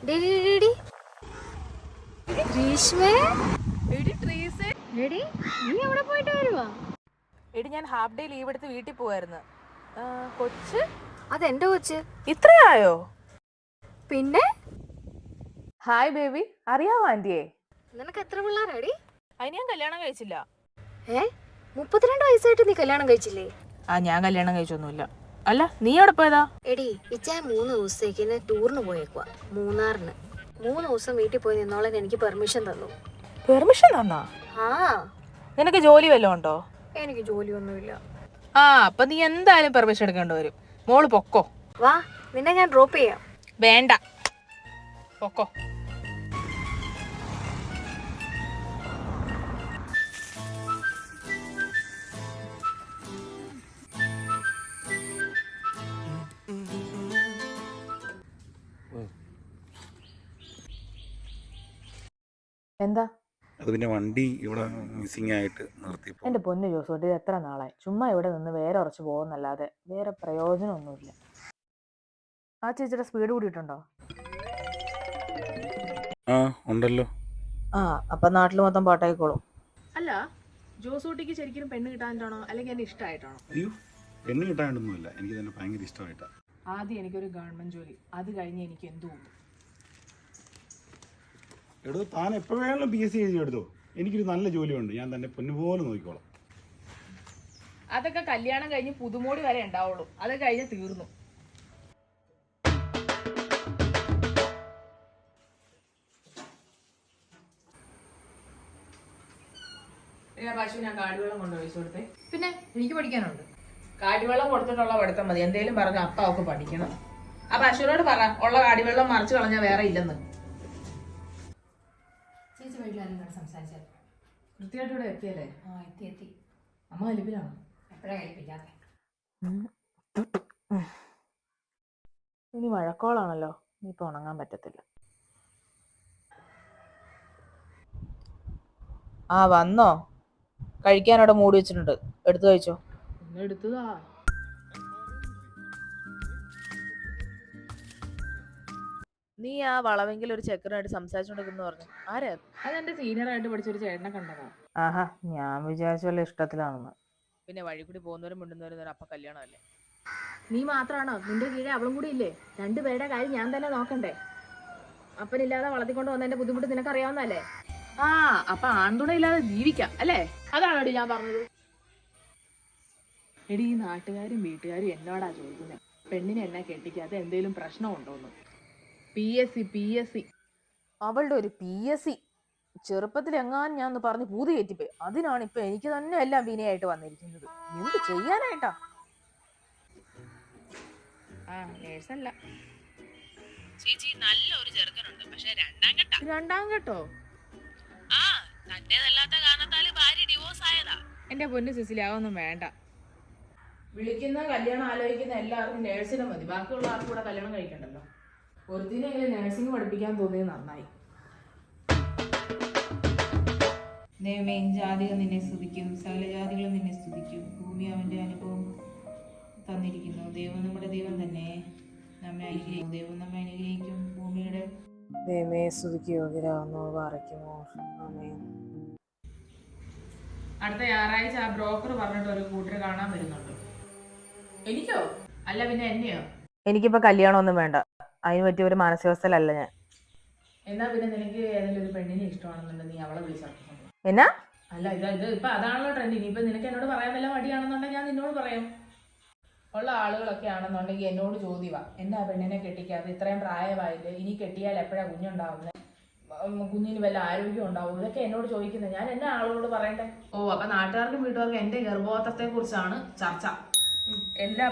എടി ഞാൻ half day leave എടുത്ത് വീട്ടിൽ പോവായിരുന്നു. കൊച്ച് അതെന്റെ കൊച്ച്. ഇത്രയായോ? പിന്നെ ഹായ് ബേബി, അറിയാവോ ആന്റിയെ? നിനക്ക് എത്ര പിള്ളേരാടി? അതിന് ഞാൻ കല്യാണം കഴിച്ചില്ല. 32 വയസ്സായിട്ട് നീ കല്യാണം കഴിച്ചില്ലേ? ഞാൻ കല്യാണം കഴിച്ചൊന്നുമില്ല. അല്ല, നീ എവിടെ പോയതാ? എടി ഇച്ചായ 3 ദിവസത്തേക്ക് ടൂറിന് പോയേക്കുവാ, മൂന്നാറിന്. 3 ദിവസം വീട്ടിൽ പോയി നിന്നോളാൻ എനിക്ക് പെർമിഷൻ തന്നു. പെർമിഷൻ തന്നാ? ആ. നിനക്ക് ജോലി വല്ലതും ഉണ്ടോ? എനിക്ക് ജോലിയൊന്നുമില്ല. അപ്പൊ നീ എന്തായാലും പെർമിഷൻ എടുക്കേണ്ടി വരും. മോള് പൊക്കോ. വാ, നിന്നെ ഞാൻ ഡ്രോപ്പ് ചെയ്യാം. വേണ്ട, പൊക്കോ. എന്താ? അത് പിന്നെ വണ്ടി ഇവിടെ മിസ്സിംഗ് ആയിട്ട് നിർത്തിയപ്പോൾ. എൻ്റെ പൊന്നു ജോസൂട്ടി, ഇത് എത്ര നാളായി ചുമ്മാ ഇവിടെ നിന്ന് വേറെ ഉറച്ച് പോകുന്നല്ലാതെ വേറെ പ്രയോജനമൊന്നുമില്ല. ആ ചേച്ചിയുടെ സ്പീഡ് കൂടിയിട്ടുണ്ടോ? ആ ഉണ്ടല്ലോ. അപ്പൊ നാട്ടിൽ മൊത്തം പാട്ടായിക്കോളും. അല്ല, ജോസൂട്ടിക്ക് ശരിക്കും പെണ്ണ് കിട്ടാനാണോ അല്ലെങ്കിൽ എന്നെ ഇഷ്ടമായിട്ടാണോ? അയ്യോ, പെണ്ണ് കിട്ടാനൊന്നുമില്ല, എനിക്ക് തന്നെ ഭയങ്കര ഇഷ്ടമായിട്ടാണ്. ആദ്യം എനിക്കൊരു ഗവൺമെന്റ് ജോലി, അത് കഴിഞ്ഞ് എനിക്ക് എന്തു തോന്നും. എടോ, താൻ എപ്പോൾ വേണമെങ്കിലും PSC എഴുതി എടുത്തോ. എനിക്കൊരു നല്ല ജോലിയുണ്ട്, ഞാൻ തന്നെ പൊന്നുപോലെ നോക്കിക്കോളാം. അതൊക്കെ കല്യാണം കഴിഞ്ഞ് പുതുമോടി വരെ ഉണ്ടാവുള്ളൂ, അത് കഴിഞ്ഞ് തീർന്നു. പശു ഞാൻ കാടിവെള്ളം കൊണ്ടുപോയി കൊടുത്തേ. പിന്നെ എനിക്ക് പഠിക്കാനുണ്ട്. കാടിവെള്ളം കൊടുത്തിട്ടുള്ള പഠിത്തം മതി. എന്തേലും പറഞ്ഞ അപ്പ അവക്ക് പഠിക്കണം. ആ പശുവിനോട് പറ, ഉള്ള കാടിവെള്ളം മറിച്ച് കളഞ്ഞാൽ വേറെ ഇല്ലെന്ന്. ചേച്ചി വീട്ടിലാരും സംസാരിച്ചാൽ കൃത്യമായിട്ട് ഇവിടെ എത്തിയല്ലേ? എത്തി. അമ്മ കലിപ്പിലാണോ? എപ്പോഴാ കലിപ്പിക്കാത്ത? ഇനി മഴക്കോളാണല്ലോ, ഇനിയിപ്പോ ഉണങ്ങാൻ പറ്റത്തില്ല. വന്നോ? കഴിക്കാനവിടെ മൂടി വെച്ചിട്ടുണ്ട്, എടുത്തു കഴിച്ചോ. എടുത്തതാ. നീ ആ വളവെങ്കിൽ ഒരു ചെക്കനായിട്ട് സംസാരിച്ചോണ്ടിരിക്കുന്നു പറഞ്ഞു. ആരാ? അതെന്റെ സീനിയറായിട്ട് പഠിച്ചൊരു ചേട്ടനെ കണ്ടതാ. ഞാൻ വിചാരിച്ച വല്ല ഇഷ്ടത്തിലാണെന്ന്. പിന്നെ വഴി കൂടി പോകുന്നവരും മിണ്ടുന്നവരും അപ്പൊ കല്യാണമല്ലേ? നീ മാത്രാണോ? നിന്റെ കീഴെ അവളും കൂടി ഇല്ലേ? 2 പേരുടെ കാര്യം ഞാൻ തന്നെ നോക്കണ്ടേ? അപ്പനില്ലാതെ വളർത്തിക്കൊണ്ട് വന്നതിന്റെ ബുദ്ധിമുട്ട് നിനക്കറിയാവുന്നല്ലേ? അപ്പൊ ആൺതുണയില്ലാതെ ജീവിക്കാം അല്ലേ? അതാണോടി ഞാൻ പറഞ്ഞത്. എടി, ഈ നാട്ടുകാരും വീട്ടുകാരും എന്നോടാ ചോദിക്കുന്നത്, പെണ്ണിനെ എന്നെ കെട്ടിക്കാതെ എന്തേലും പ്രശ്നമുണ്ടോന്ന്. PSC അവളുടെ ഒരു PSC ചെറുപ്പത്തിൽ എങ്ങാനും ഞാൻ പറഞ്ഞ് പൂതി കയറ്റിപ്പോയി. അതിനാണ് ഇപ്പൊ എനിക്ക് തന്നെ എല്ലാം വിനയായിട്ട് വന്നിരിക്കുന്നത്. എന്ത് ചെയ്യാനായിട്ടാ? നേഴ്സല്ല ചേച്ചി, നല്ല ഒരു ചെറുക്കനുണ്ട്, പക്ഷെ രണ്ടാം ഘട്ടോ? തന്റേതല്ലാത്ത കാരണത്താല് ഭാര്യ ഡിവോഴ്സ് ആയതാ. എന്റെ പൊന്നു സിസിലി, അതൊന്നും വേണ്ട. വിളിക്കുന്ന കല്യാണം ആലോചിക്കുന്ന എല്ലാവർക്കും നേഴ്സിനെ മതി, ബാക്കിയുള്ള ആർക്കും കൂടെ കല്യാണം കഴിക്കണ്ടല്ലോ. ഒരുത്തിനെങ്കിലും നേഴ്സിംഗ് പഠിപ്പിക്കാൻ തോന്നിയത് നന്നായി. ദൈവമേ, ജാതികൾ നിന്നെ സ്തുതിക്കും, സകല ജാതികളും നിന്നെ സ്തുതിക്കും. ഭൂമി അവന്റെ അനുഭവം തന്നിരിക്കുന്നു. ദൈവം നമ്മുടെ ദൈവം തന്നെ നമ്മെ അനുഗ്രഹിക്കും. ദൈവം നമ്മെ അനുഗ്രഹിക്കും. ഭൂമിയുടെ ദൈവമേ സ്തുതിക്ക് യോഗ്യരാകുന്നു, പാറയ്ക്കുമോ. ആമേൻ. അടുത്ത ഞായറാഴ്ച ആ ബ്രോക്കർ പറഞ്ഞിട്ട് ഒരു കൂട്ടരെ കാണാൻ വരുന്നുണ്ട്. എനിക്കോ? അല്ല പിന്നെ എന്നെയോ? എനിക്കിപ്പോ കല്യാണമൊന്നും വേണ്ട, അതിന് പറ്റിയ ഒരു മാനസികാവസ്ഥയിലല്ല ഞാൻ. എന്നാ പിന്നെ നിനക്ക് ഏതെങ്കിലും ഒരു പെണ്ണിനെ ഇഷ്ടമാണെന്നുണ്ടെങ്കിൽ നീ അവളെ വിളിച്ചിറക്കണം. എന്നാ? അല്ല, ഇത് ഇപ്പൊ അതാണല്ലോ ട്രെൻഡ്. ഇനിയിപ്പോ നിനക്ക് എന്നോട് പറയാൻ വല്ല മടിയാണെന്നുണ്ടെങ്കിൽ ഞാൻ നിന്നോട് പറയാം. ഉള്ള ആളുകളൊക്കെ ആണെന്നുണ്ടെങ്കിൽ എന്നോട് ചോദ്യവാ, എന്നാ പെണ്ണിനെ കെട്ടിക്കാതെ, ഇത്രയും പ്രായമായില്ലേ, ഇനി കെട്ടിയാൽ എപ്പോഴാ കുഞ്ഞുണ്ടാവുന്നത്, കുഞ്ഞിന് വല്ല ആരോഗ്യം ഉണ്ടാവും, ഇതൊക്കെ എന്നോട് ചോദിക്കുന്നത്. ഞാൻ എന്നാ ആളുകളോട് പറയണ്ടേ? അപ്പൊ നാട്ടുകാർക്കും വീട്ടുകാർക്കും എന്റെ ഗർഭപാത്രത്തെ കുറിച്ചാണ് ചർച്ച.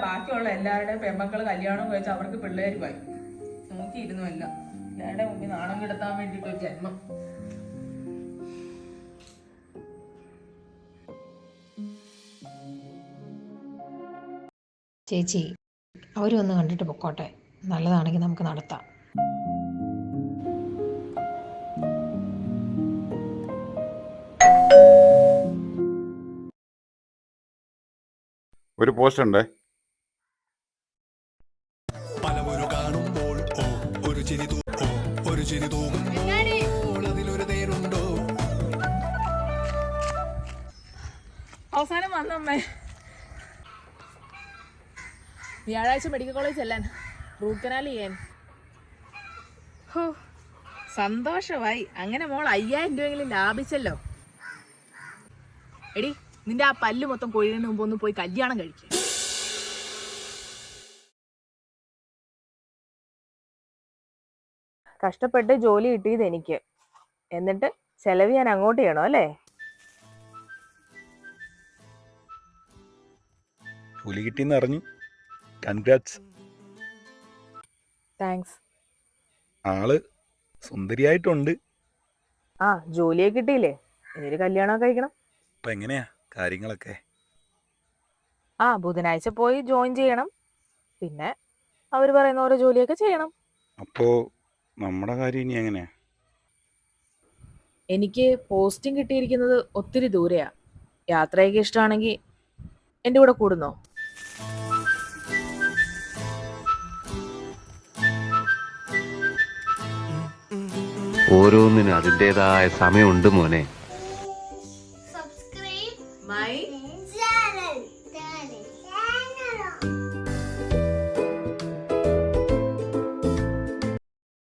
ബാക്കിയുള്ള എല്ലാവരുടെയും പെമ്മക്കള് കല്യാണം കഴിച്ച് അവർക്ക് പിള്ളേരുമായി നോക്കിയിരുന്നുവല്ല. എല്ലാവരുടെ മുമ്പിൽ നാണം കിടത്താൻ വേണ്ടിയിട്ടൊരു ജന്മം. ചേച്ചി, അവരൊന്ന് കണ്ടിട്ട് പൊക്കോട്ടെ, നല്ലതാണെങ്കിൽ നമുക്ക് നടത്താം. ഒരു പോസ്റ്റ് ഉണ്ടേ. പലവരു കാണുമ്പോൾ ഒരു ചിരി അവസാനം വന്നമ്മേ. വ്യാഴാഴ്ച മെഡിക്കൽ കോളേജ് ചെല്ലാൻ, റൂട്ട് കനാൽ ചെയ്യാൻ. ഹോ, സന്തോഷമായി. അങ്ങനെ മോൾ 5000 രൂപയെങ്കിലും ലാഭിച്ചല്ലോ. എടി, നിന്റെ ആ പല്ല് മൊത്തം കൊഴിയുന്നതിന് മുമ്പ് ഒന്ന് പോയി കല്യാണം കഴിക്കുക. കഷ്ടപ്പെട്ട് ജോലി കിട്ടിയത് എനിക്ക്, എന്നിട്ട് ചെലവ് ഞാൻ അങ്ങോട്ട് ചെയ്യണോ അല്ലേ? ജോലി കിട്ടിയെന്ന് അറിഞ്ഞു. കൺഗ്രാറ്റ്സ്. താങ്ക്സ്. ആള് സുന്ദരിയായിട്ടുണ്ട്. ആ, ജോലിയെ കിട്ടിയില്ലേ, ഇനിയൊരു കല്യാണം കഴിക്കണം. അപ്പൊ എങ്ങനെയാ കാര്യങ്ങളൊക്കെ? ആ, ബുധനാഴ്ച പോയി ജോയിൻ ചെയ്യണം. പിന്നെ അവർ പറയുന്ന ഓരോ ജോലിയൊക്കെ ചെയ്യണം. അപ്പോ നമ്മുടെ കാര്യം ഇനി എങ്ങനെയാ? എനിക്ക് പോസ്റ്റിംഗ് കിട്ടിയിരിക്കുന്നത് ഒത്തിരി ദൂരെയാ. യാത്രയൊക്കെ ഇഷ്ടമാണെങ്കിൽ എൻ്റെ കൂടെ കൂടുന്നോ? ഓരോന്നിനും അതിൻ്റെതായ സമയമുണ്ട് മോനെ. മൈ